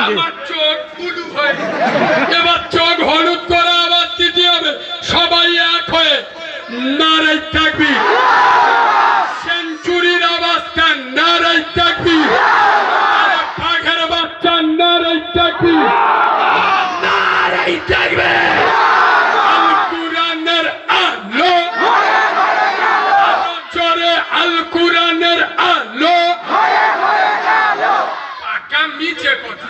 আমার চোখ বুলু হয়ে এবার চোখ হলুদ করে আবার দিতে হবে সবাই এক হয়ে নারে তাকবীর সেঞ্চুরির আওয়াজটা নারে তাকবীর আরে পাখের বাচ্চা নারে তাকবীর নারে তাকবীর আল কুরআনের আলো জোরে আল কুরআনের আলো পাকা মিছে কথা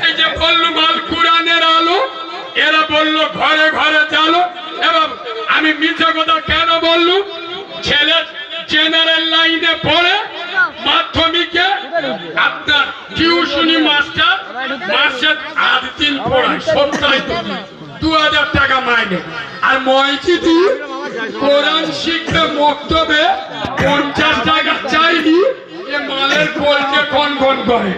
এই যে বললাম আল কুরআনের আলো এরা বলল ঘরে ঘরে চলো এবং আমি মিছে কথা কেন বললু ছেলে জেনারেল লাইনে পড়ে মাধ্যমিকে আপনার টিউশনি মাস্টার মাসে 8 দিন পড়ায় সপ্তাহে 2000 টাকা মাইনে আর মসজিদে কোরআন শিখতে মক্তবে 50 টাকা চাইনি এ মালের কোলকে কনকন করে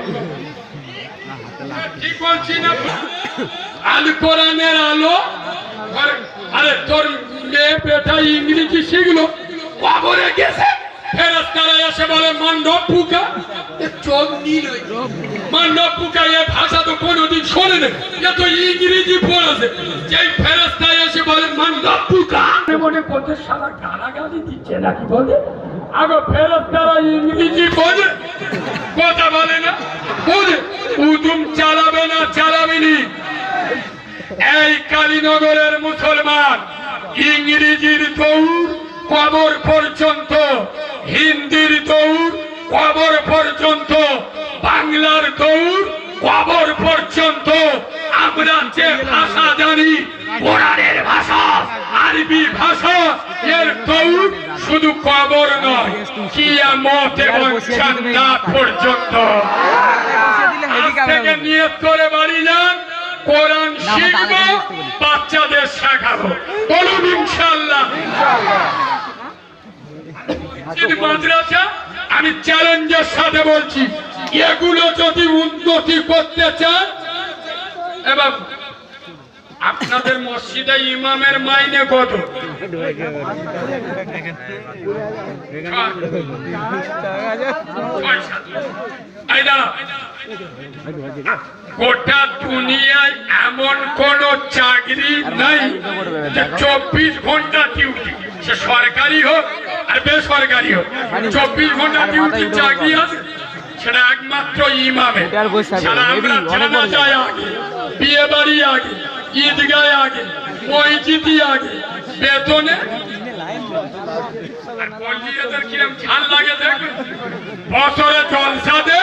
ঠিক বলছি না আল কোরআনের আলো আরে তোর মেয়ে বেটা ইংরেজি শিখলো কবরে গেছে ফেরেশতারা এসে বলে মণ্ডপ পুকা চোখ নীল মণ্ডপ পুকা এ ভাষা তো কোনোদিন শোনে না এ তো ইংরেজি পড়েছে যেই ফেরেশতা এসে বলে মণ্ডপ পুকা মনে করতে সারা গালাগালি দিচ্ছে নাকি বলে আগে ফেরেশতারা ইংরেজি বোঝে কথা বলে না বোঝে উদুম চালাবে না চালাবেনি এই কালীনগরের মুসলমান ইংরেজির দৌড় কবর পর্যন্ত হিন্দির দৌড় কবর পর্যন্ত বাংলার দৌড় কবর পর্যন্ত আমরা যে ভাষা জানি কোরআনের ভাষা আরবি ভাষা এর দৌড় শুধু কবর নয় কিয়ামত এবং জান্নাত পর্যন্ত আজ থেকে নিয়ত করে বাড়ি যান কোরআন শিখবো বাচ্চাদের শেখাবো বলুন ইনশাআল্লাহ মাদ্রাসা আমি চ্যালেঞ্জের সাথে বলছি এগুলো যদি উন্নতি করতে চান এবং আপনাদের মসজিদে ইমামের মাইনে কত গোটা দুনিয়ায় এমন কোন চাকরি নাই যে 24 ঘন্টা ডিউটি সে সরকারি হোক আর বেসরকারি হোক 24 ঘন্টা ডিউটি চাকরি আছে সেটা একমাত্র ইমামে সারা আমরা জানাজায় আগে বিয়ে বাড়ি আগে ঈদগায় আগে মসজিদে আগে বেতনে কিরম ঝাল লাগে দেখবে বছরে জলসা দে